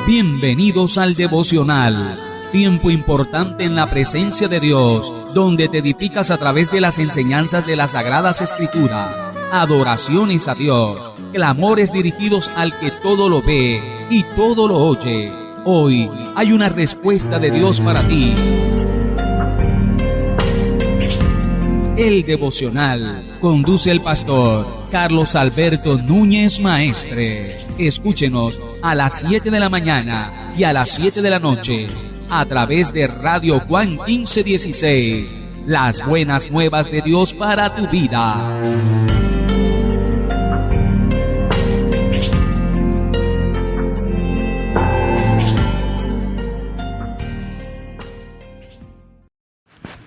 Bienvenidos al devocional, tiempo importante en la presencia de Dios, donde te edificas a través de las enseñanzas de las Sagradas Escrituras, adoraciones a Dios, clamores dirigidos al que todo lo ve y todo lo oye. Hoy hay una respuesta de Dios para ti. El devocional conduce el pastor Carlos Alberto Núñez Maestre. Escúchenos a las 7 de la mañana y a las 7 de la noche a través de Radio Juan 1516. Las buenas nuevas de Dios para tu vida.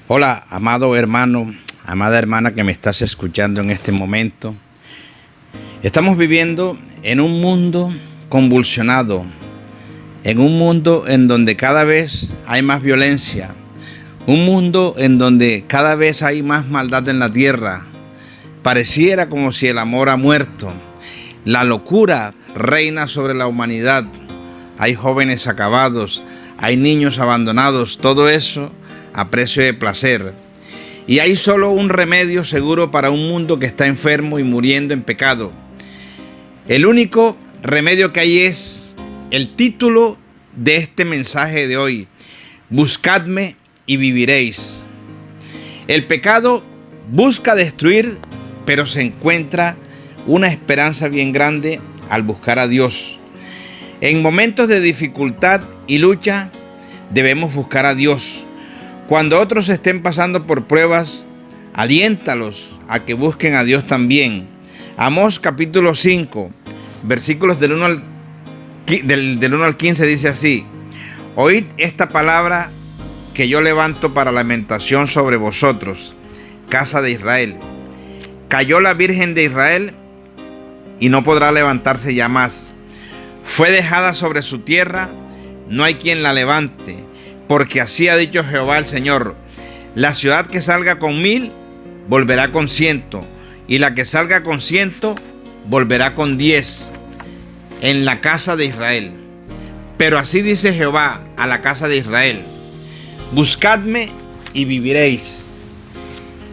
Hola, amado hermano, amada hermana que me estás escuchando en este momento. Estamos viviendo en un mundo convulsionado, en un mundo en donde cada vez hay más violencia, un mundo en donde cada vez hay más maldad en la tierra. Pareciera como si el amor ha muerto. La locura reina sobre la humanidad. Hay jóvenes acabados, hay niños abandonados, todo eso a precio de placer. Y hay solo un remedio seguro para un mundo que está enfermo y muriendo en pecado. El único remedio que hay es el título de este mensaje de hoy: buscadme y viviréis. El pecado busca destruir, pero se encuentra una esperanza bien grande al buscar a Dios. En momentos de dificultad y lucha debemos buscar a Dios. Cuando otros estén pasando por pruebas, aliéntalos a que busquen a Dios también. Amós capítulo 5, versículos del 1 al 15 dice así: Oíd esta palabra que yo levanto para lamentación sobre vosotros, casa de Israel. Cayó la Virgen de Israel y no podrá levantarse ya más. Fue dejada sobre su tierra, no hay quien la levante. Porque así ha dicho Jehová el Señor: la ciudad que salga con 1000 volverá con 100, y la que salga con 100 volverá con 10 en la casa de Israel. Pero así dice Jehová a la casa de Israel: buscadme y viviréis.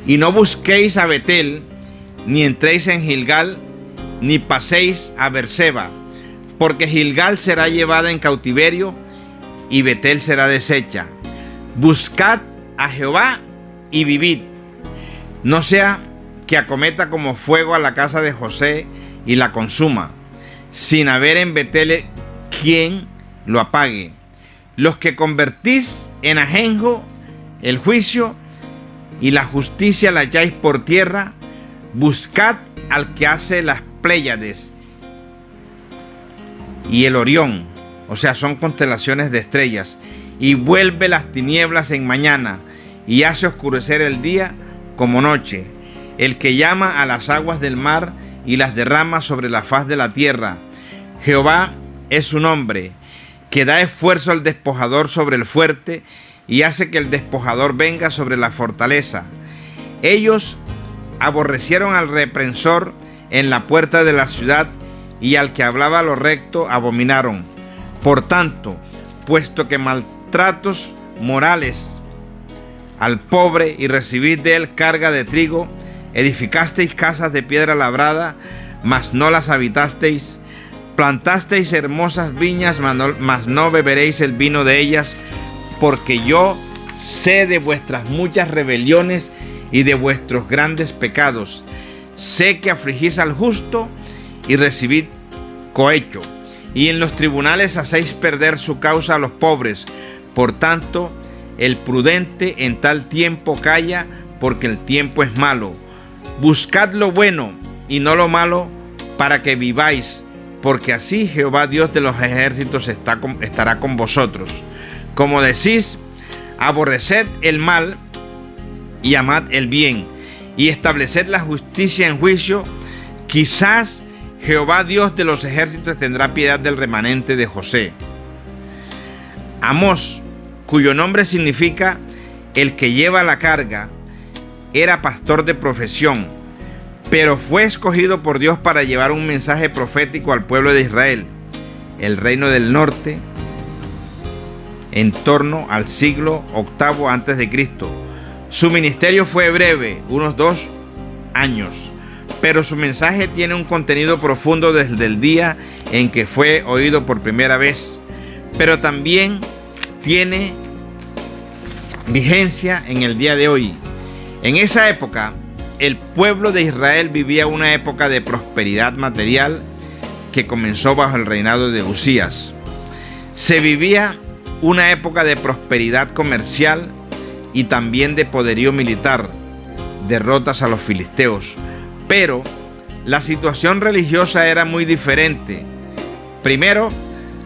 Y no busquéis a Betel, ni entréis en Gilgal, ni paséis a Berseba, porque Gilgal será llevada en cautiverio y Betel será deshecha. Buscad a Jehová y vivid. No sea que acometa como fuego a la casa de José y la consuma, sin haber en Betel quien lo apague. Los que convertís en ajenjo el juicio y la justicia la echáis por tierra, buscad al que hace las Pléyades y el Orión. O sea, son constelaciones de estrellas, y vuelve las tinieblas en mañana, y hace oscurecer el día como noche. El que llama a las aguas del mar y las derrama sobre la faz de la tierra. Jehová es su nombre, que da esfuerzo al despojador sobre el fuerte, y hace que el despojador venga sobre la fortaleza. Ellos aborrecieron al reprensor en la puerta de la ciudad, y al que hablaba lo recto abominaron. Por tanto, puesto que maltratos morales al pobre y recibid de él carga de trigo, edificasteis casas de piedra labrada, mas no las habitasteis, plantasteis hermosas viñas, mas no beberéis el vino de ellas, porque yo sé de vuestras muchas rebeliones y de vuestros grandes pecados. Sé que afligís al justo y recibid cohecho, y en los tribunales hacéis perder su causa a los pobres. Por tanto, el prudente en tal tiempo calla, porque el tiempo es malo. Buscad lo bueno y no lo malo, para que viváis, porque así Jehová Dios de los ejércitos estará con vosotros. Como decís, aborreced el mal y amad el bien, y estableced la justicia en juicio. Quizás Jehová Dios de los ejércitos tendrá piedad del remanente de José. Amós, cuyo nombre significa el que lleva la carga, era pastor de profesión, pero fue escogido por Dios para llevar un mensaje profético al pueblo de Israel. El reino del norte en torno al siglo VIII a.C. Su ministerio fue breve, unos 2 años, pero su mensaje tiene un contenido profundo desde el día en que fue oído por primera vez, pero también tiene vigencia en el día de hoy. En esa época, el pueblo de Israel vivía una época de prosperidad material que comenzó bajo el reinado de Usías. Se vivía una época de prosperidad comercial y también de poderío militar, derrotas a los filisteos. Pero la situación religiosa era muy diferente. Primero,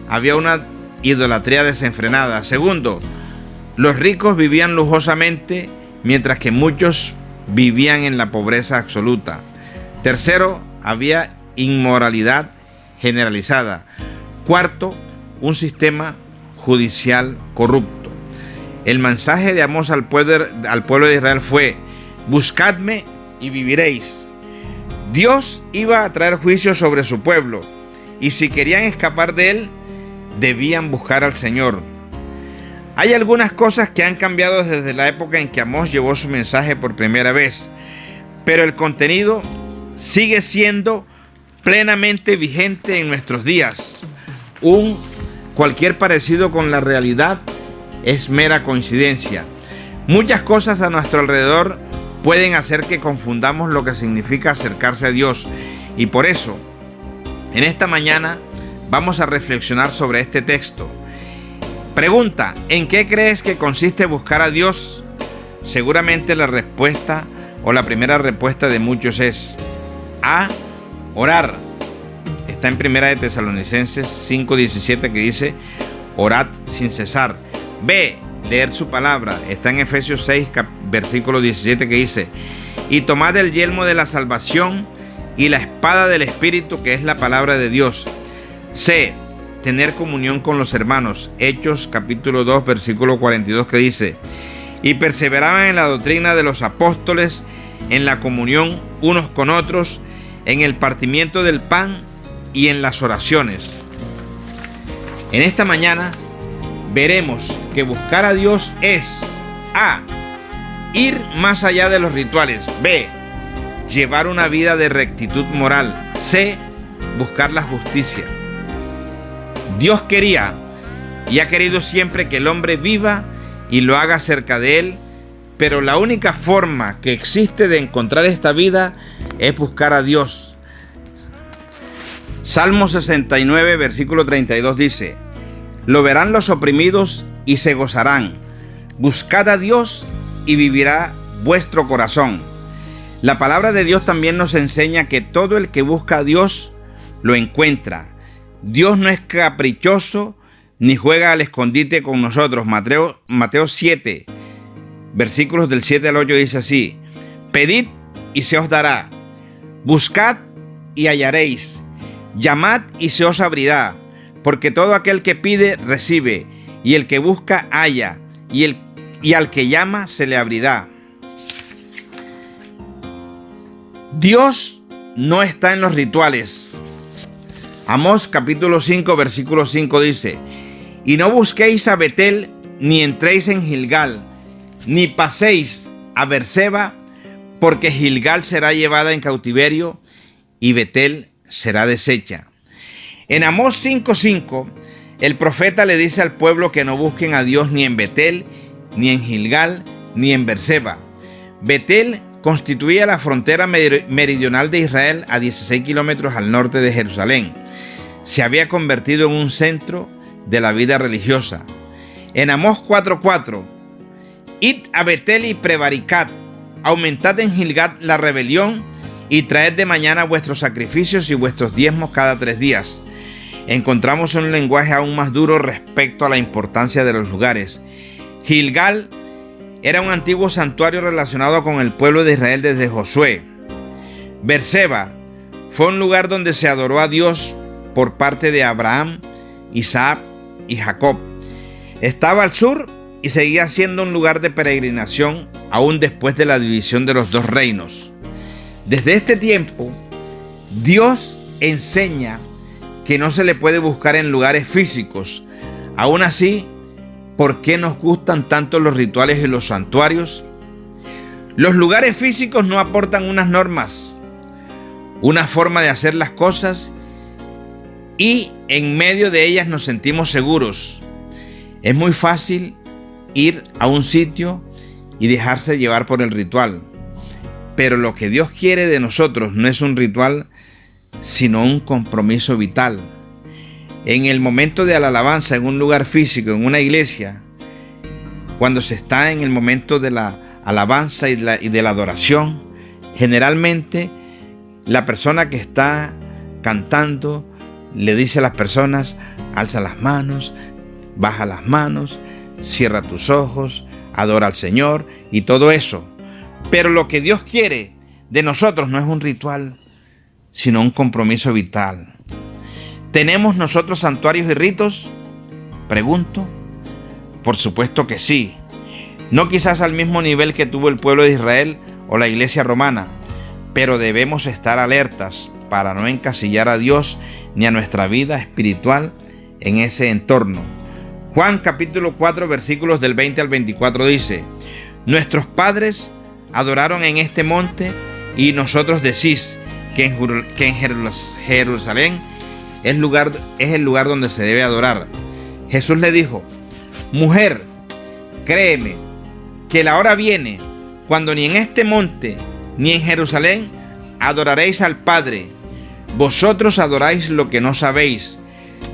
había una idolatría desenfrenada. Segundo, los ricos vivían lujosamente, mientras que muchos vivían en la pobreza absoluta. Tercero, había inmoralidad generalizada. Cuarto, un sistema judicial corrupto. El mensaje de Amós al pueblo de Israel fue: buscadme y viviréis. Dios iba a traer juicio sobre su pueblo, y si querían escapar de él, debían buscar al Señor. Hay algunas cosas que han cambiado desde la época en que Amós llevó su mensaje por primera vez, pero el contenido sigue siendo plenamente vigente en nuestros días. Cualquier parecido con la realidad es mera coincidencia. Muchas cosas a nuestro alrededor pueden hacer que confundamos lo que significa acercarse a Dios, y por eso, en esta mañana vamos a reflexionar sobre este texto. Pregunta: ¿en qué crees que consiste buscar a Dios? Seguramente la respuesta o la primera respuesta de muchos es A. Orar. Está en 1 de Tesalonicenses 5:17 que dice: orad sin cesar. B. Leer su palabra. Está en Efesios 6, versículo 17 que dice: y tomad el yelmo de la salvación y la espada del Espíritu, que es la palabra de Dios. C. Tener comunión con los hermanos. Hechos capítulo 2 versículo 42 que dice: y perseveraban en la doctrina de los apóstoles, en la comunión unos con otros, en el partimiento del pan y en las oraciones. En esta mañana veremos que buscar a Dios es A. Ir más allá de los rituales. B. Llevar una vida de rectitud moral. C. Buscar la justicia. Dios quería y ha querido siempre que el hombre viva y lo haga cerca de él, pero la única forma que existe de encontrar esta vida es buscar a Dios. Salmo 69, versículo 32 dice: lo verán los oprimidos y se gozarán. Buscad a Dios y vivirá vuestro corazón. La palabra de Dios también nos enseña que todo el que busca a Dios lo encuentra. Dios no es caprichoso ni juega al escondite con nosotros. Mateo 7, versículos del 7 al 8 dice así: pedid y se os dará, buscad y hallaréis, llamad y se os abrirá, porque todo aquel que pide recibe, y el que busca halla, y al que llama se le abrirá. Dios no está en los rituales. Amós capítulo 5 versículo 5 dice: y no busquéis a Betel, ni entréis en Gilgal, ni paséis a Berseba, porque Gilgal será llevada en cautiverio y Betel será deshecha. En Amós 5:5, el profeta le dice al pueblo que no busquen a Dios ni en Betel, ni en Gilgal, ni en Berseba. Betel constituía la frontera meridional de Israel a 16 kilómetros al norte de Jerusalén. Se había convertido en un centro de la vida religiosa. En Amós 4:4, id a Betel y prevaricad, aumentad en Gilgal la rebelión, y traed de mañana vuestros sacrificios y vuestros diezmos cada 3 días. Encontramos un lenguaje aún más duro respecto a la importancia de los lugares. Gilgal era un antiguo santuario relacionado con el pueblo de Israel desde Josué. Berseba fue un lugar donde se adoró a Dios por parte de Abraham, Isaac y Jacob. Estaba al sur y seguía siendo un lugar de peregrinación aún después de la división de los 2 reinos. Desde este tiempo, Dios enseña que no se le puede buscar en lugares físicos. Aún así, ¿por qué nos gustan tanto los rituales y los santuarios? Los lugares físicos no aportan unas normas, una forma de hacer las cosas, y en medio de ellas nos sentimos seguros. Es muy fácil ir a un sitio y dejarse llevar por el ritual. Pero lo que Dios quiere de nosotros no es un ritual, sino un compromiso vital. En el momento de la alabanza, en un lugar físico, en una iglesia, cuando se está en el momento de la alabanza y de la adoración, generalmente la persona que está cantando le dice a las personas: alza las manos, baja las manos, cierra tus ojos, adora al Señor y todo eso. Pero lo que Dios quiere de nosotros no es un ritual, sino un compromiso vital. ¿Tenemos nosotros santuarios y ritos? Pregunto. Por supuesto que sí. No quizás al mismo nivel que tuvo el pueblo de Israel o la iglesia romana, pero debemos estar alertas para no encasillar a Dios ni a nuestra vida espiritual en ese entorno. Juan capítulo 4 versículos del 20 al 24 dice: nuestros padres adoraron en este monte y nosotros decís que en Jerusalén es el lugar donde se debe adorar. Jesús le dijo: mujer, créeme que la hora viene cuando ni en este monte ni en Jerusalén adoraréis al Padre. Vosotros adoráis lo que no sabéis.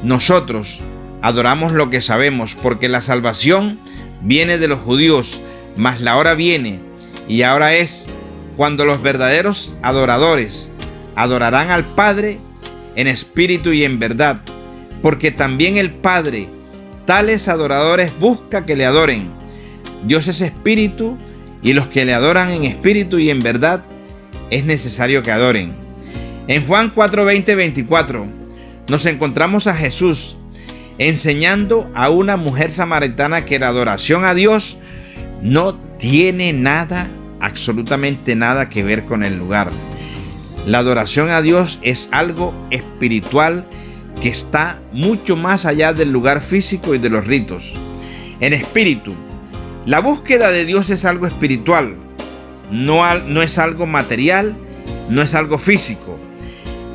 Nosotros adoramos lo que sabemos, porque la salvación viene de los judíos, mas la hora viene, y ahora es, cuando los verdaderos adoradores adorarán al Padre en espíritu y en verdad, porque también el Padre tales adoradores busca que le adoren. Dios es espíritu, y los que le adoran en espíritu y en verdad es necesario que adoren. En Juan 4, 20, 24 nos encontramos a Jesús enseñando a una mujer samaritana que la adoración a Dios no tiene nada, absolutamente nada que ver con el lugar. La adoración a Dios es algo espiritual que está mucho más allá del lugar físico y de los ritos. En espíritu, la búsqueda de Dios es algo espiritual, no es algo material, no es algo físico.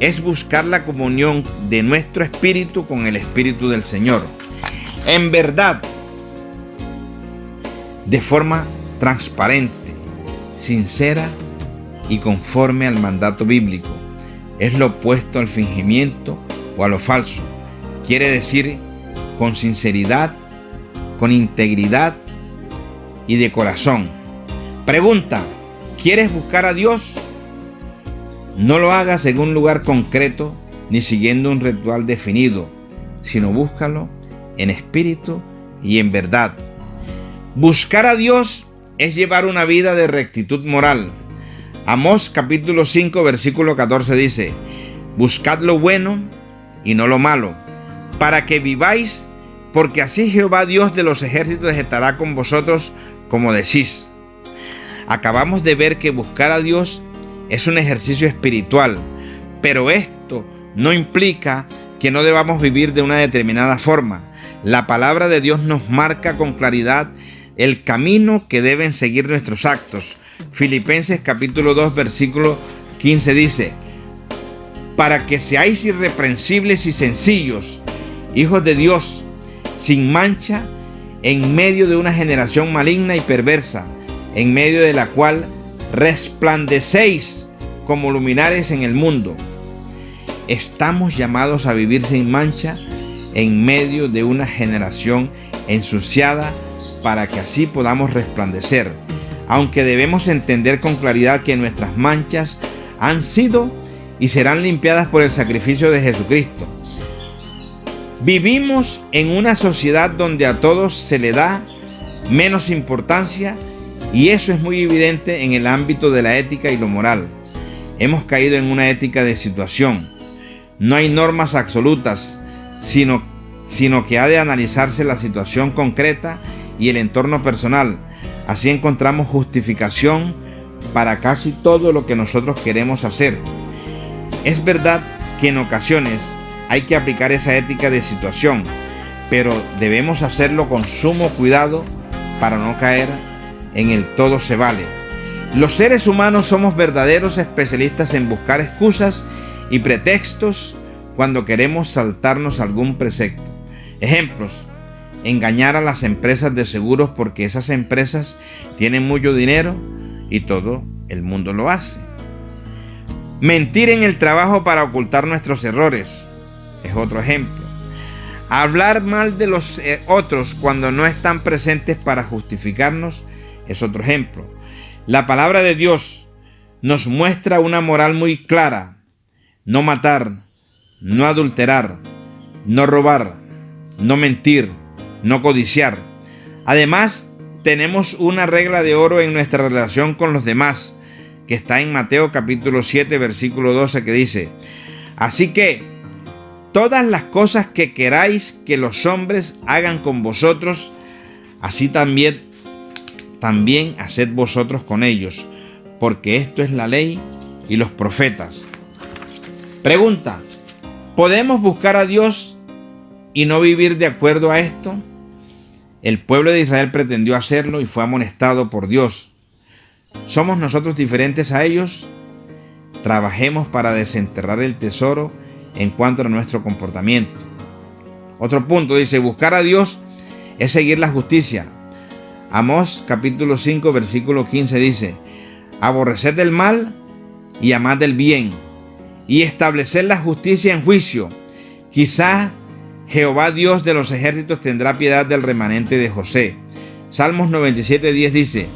Es buscar la comunión de nuestro espíritu con el espíritu del Señor. En verdad, de forma transparente, sincera y conforme al mandato bíblico. Es lo opuesto al fingimiento o a lo falso. Quiere decir con sinceridad, con integridad y de corazón. Pregunta: ¿quieres buscar a Dios? No lo hagas en un lugar concreto ni siguiendo un ritual definido, sino búscalo en espíritu y en verdad. Buscar a Dios es llevar una vida de rectitud moral. Amós capítulo 5 versículo 14 dice: buscad lo bueno y no lo malo, para que viváis, porque así Jehová Dios de los ejércitos estará con vosotros como decís. Acabamos de ver que buscar a Dios es un ejercicio espiritual, pero esto no implica que no debamos vivir de una determinada forma. La palabra de Dios nos marca con claridad el camino que deben seguir nuestros actos. Filipenses capítulo 2 versículo 15 dice: para que seáis irreprensibles y sencillos, hijos de Dios, sin mancha, en medio de una generación maligna y perversa, en medio de la cual resplandecéis como luminares en el mundo. Estamos llamados a vivir sin mancha en medio de una generación ensuciada, para que así podamos resplandecer, aunque debemos entender con claridad que nuestras manchas han sido y serán limpiadas por el sacrificio de Jesucristo. Vivimos en una sociedad donde a todos se le da menos importancia, y eso es muy evidente en el ámbito de la ética y lo moral. Hemos caído en una ética de situación. No hay normas absolutas, sino que ha de analizarse la situación concreta y el entorno personal. Así encontramos justificación para casi todo lo que nosotros queremos hacer. Es verdad que en ocasiones hay que aplicar esa ética de situación, pero debemos hacerlo con sumo cuidado para no caer en el todo se vale. Los seres humanos somos verdaderos especialistas en buscar excusas y pretextos cuando queremos saltarnos algún precepto. Ejemplos: engañar a las empresas de seguros porque esas empresas tienen mucho dinero y todo el mundo lo hace. Mentir en el trabajo para ocultar nuestros errores es otro ejemplo. Hablar mal de los otros cuando no están presentes para justificarnos es otro ejemplo. La palabra de Dios nos muestra una moral muy clara: no matar, no adulterar, no robar, no mentir, no codiciar. Además, tenemos una regla de oro en nuestra relación con los demás, que está en Mateo capítulo 7, versículo 12, que dice: así que todas las cosas que queráis que los hombres hagan con vosotros, así también haced vosotros con ellos, porque esto es la ley y los profetas. Pregunta: ¿podemos buscar a Dios y no vivir de acuerdo a esto? El pueblo de Israel pretendió hacerlo y fue amonestado por Dios. ¿Somos nosotros diferentes a ellos? Trabajemos para desenterrar el tesoro en cuanto a nuestro comportamiento. Otro punto dice: buscar a Dios es seguir la justicia. Amós capítulo 5 versículo 15 dice: aborreced el mal y amad el bien, y estableced la justicia en juicio. Quizá Jehová Dios de los ejércitos tendrá piedad del remanente de José. Salmos 97:10 dice: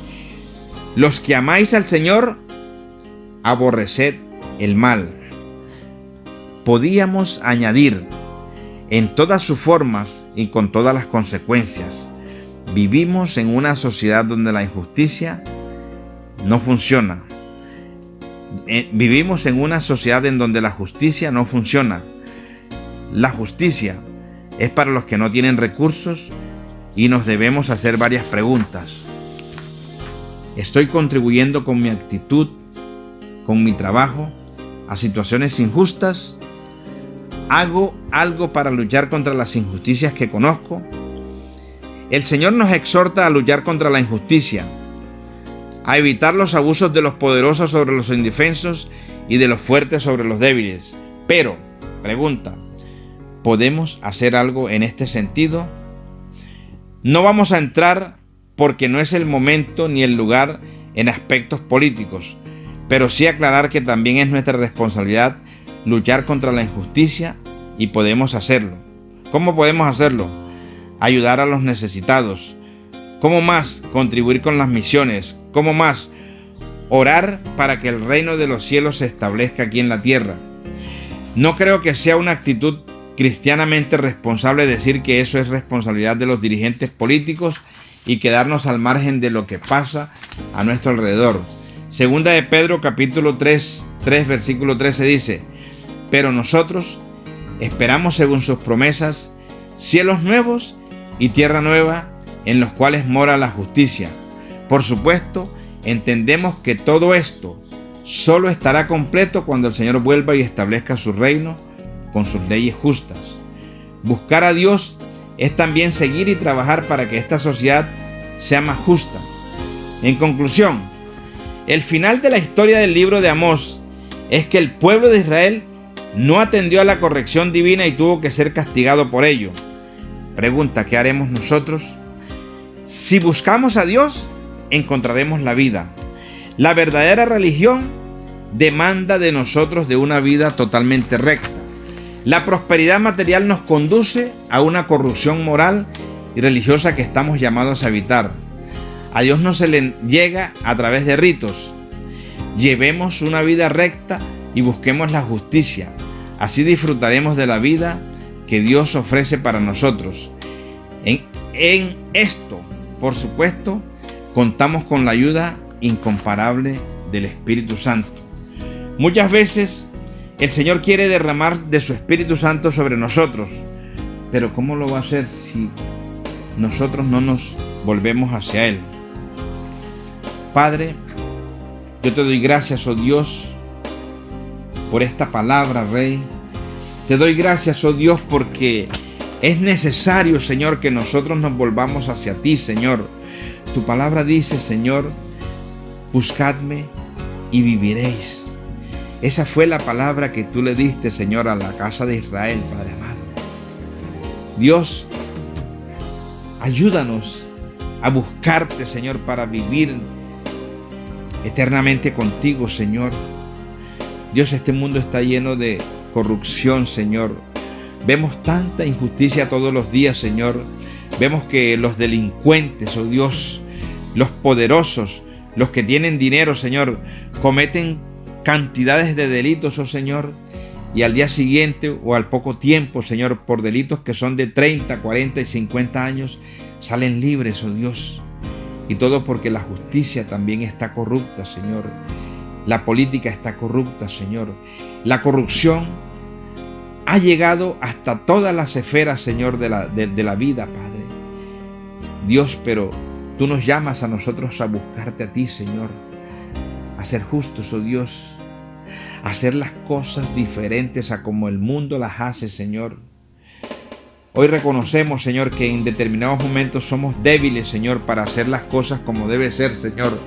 los que amáis al Señor, aborreced el mal. Podíamos añadir: en todas sus formas y con todas las consecuencias. Vivimos en una sociedad donde la injusticia no funciona. Vivimos en una sociedad en donde la justicia no funciona. La justicia es para los que no tienen recursos y nos debemos hacer varias preguntas. ¿Estoy contribuyendo con mi actitud, con mi trabajo, a situaciones injustas? ¿Hago algo para luchar contra las injusticias que conozco? El Señor nos exhorta a luchar contra la injusticia, a evitar los abusos de los poderosos sobre los indefensos y de los fuertes sobre los débiles. Pero, pregunta: ¿podemos hacer algo en este sentido? No vamos a entrar, porque no es el momento ni el lugar, en aspectos políticos, pero sí aclarar que también es nuestra responsabilidad luchar contra la injusticia y podemos hacerlo. ¿Cómo podemos hacerlo? Ayudar a los necesitados. ¿Cómo más? Contribuir con las misiones. ¿Cómo más? Orar para que el reino de los cielos se establezca aquí en la tierra. No creo que sea una actitud cristianamente responsable decir que eso es responsabilidad de los dirigentes políticos y quedarnos al margen de lo que pasa a nuestro alrededor. Segunda de Pedro capítulo 3 versículo 13 dice: pero nosotros esperamos según sus promesas cielos nuevos y tierra nueva en los cuales mora la justicia. Por supuesto, entendemos que todo esto solo estará completo cuando el Señor vuelva y establezca su reino con sus leyes justas. Buscar a Dios es también seguir y trabajar para que esta sociedad sea más justa. En conclusión, el final de la historia del libro de Amós es que el pueblo de Israel no atendió a la corrección divina y tuvo que ser castigado por ello. Pregunta: ¿qué haremos nosotros? Si buscamos a Dios, encontraremos la vida. La verdadera religión demanda de nosotros de una vida totalmente recta. La prosperidad material nos conduce a una corrupción moral y religiosa que estamos llamados a evitar. A Dios no se le llega a través de ritos. Llevemos una vida recta y busquemos la justicia. Así disfrutaremos de la vida que Dios ofrece para nosotros. En esto, por supuesto, contamos con la ayuda incomparable del Espíritu Santo. Muchas veces el Señor quiere derramar de su Espíritu Santo sobre nosotros, pero ¿cómo lo va a hacer si nosotros no nos volvemos hacia Él? Padre, yo te doy gracias, oh Dios, por esta palabra, Rey. Te doy gracias, oh Dios, porque Es necesario, Señor, que nosotros nos volvamos hacia ti, Señor. Tu palabra dice, Señor, buscadme y viviréis. Esa fue la palabra que tú le diste, Señor, a la casa de Israel, Padre amado. Dios, ayúdanos a buscarte, Señor, para vivir eternamente contigo, Señor. Dios, este mundo está lleno de corrupción, Señor. Vemos tanta injusticia todos los días, Señor. Vemos que los delincuentes, oh Dios, los poderosos, los que tienen dinero, Señor, cometen cantidades de delitos, oh Señor, y al día siguiente o al poco tiempo, Señor, por delitos que son de 30, 40 y 50 años, salen libres, oh Dios. Y todo porque la justicia también está corrupta, Señor. La política está corrupta, Señor. La corrupción ha llegado hasta todas las esferas, Señor, de la vida, Padre. Dios, pero tú nos llamas a nosotros a buscarte a ti, Señor. A ser justos, oh Dios. A hacer las cosas diferentes a como el mundo las hace, Señor. Hoy reconocemos, Señor, que en determinados momentos somos débiles, Señor, para hacer las cosas como debe ser, Señor.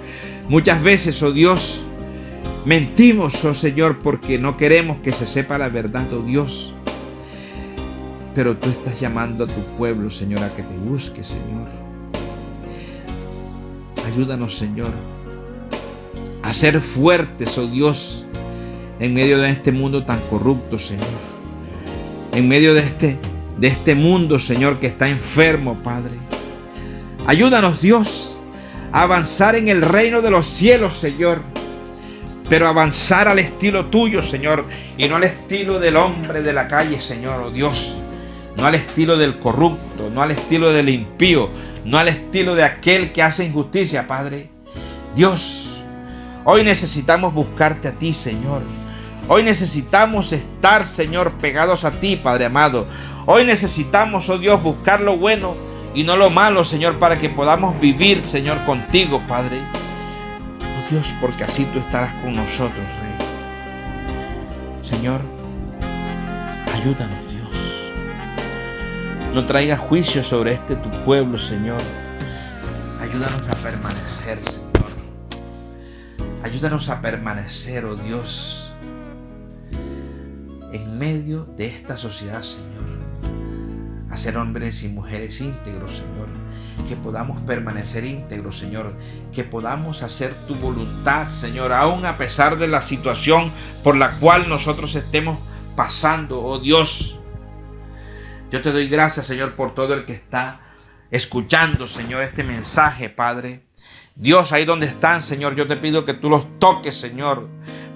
Muchas veces, oh Dios, mentimos, oh Señor, porque no queremos que se sepa la verdad, oh Dios. Pero tú estás llamando a tu pueblo, Señor, a que te busque, Señor. Ayúdanos, Señor, a ser fuertes, oh Dios, en medio de este mundo tan corrupto, Señor. En medio de este mundo, Señor, que está enfermo, Padre. Ayúdanos, Dios, a avanzar en el reino de los cielos, Señor. Pero avanzar al estilo tuyo, Señor, y no al estilo del hombre de la calle, Señor, oh Dios. No al estilo del corrupto, no al estilo del impío, no al estilo de aquel que hace injusticia, Padre. Dios, hoy necesitamos buscarte a ti, Señor. Hoy necesitamos estar, Señor, pegados a ti, Padre amado. Hoy necesitamos, oh Dios, buscar lo bueno y no lo malo, Señor, para que podamos vivir, Señor, contigo, Padre. Oh Dios, porque así tú estarás con nosotros, Rey. Señor, ayúdanos, Dios. No traigas juicio sobre tu pueblo, Señor. Ayúdanos a permanecer, Señor. Ayúdanos a permanecer, oh Dios, en medio de esta sociedad, Señor. A ser hombres y mujeres íntegros, Señor. Que podamos permanecer íntegros, Señor. Que podamos hacer tu voluntad, Señor, aún a pesar de la situación por la cual nosotros estemos pasando, oh Dios. Yo te doy gracias, Señor, por todo el que está escuchando, Señor, este mensaje, Padre. Dios, ahí donde están, Señor, yo te pido que tú los toques, Señor.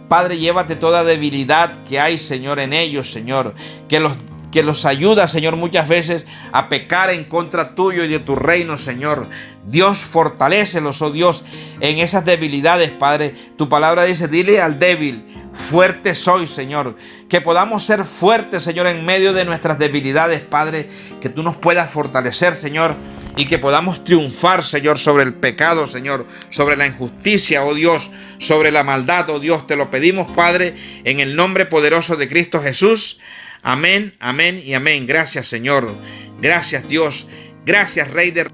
Padre, llévate toda debilidad que hay, Señor, en ellos, Señor. Que los ayuda, Señor, muchas veces a pecar en contra tuyo y de tu reino, Señor. Dios, fortalécelos, oh Dios, en esas debilidades, Padre. Tu palabra dice, dile al débil, fuerte soy, Señor. Que podamos ser fuertes, Señor, en medio de nuestras debilidades, Padre. Que tú nos puedas fortalecer, Señor. Y que podamos triunfar, Señor, sobre el pecado, Señor, sobre la injusticia, oh Dios, sobre la maldad, oh Dios. Te lo pedimos, Padre, en el nombre poderoso de Cristo Jesús. Amén, amén y amén. Gracias, Señor. Gracias, Dios. Gracias, Rey de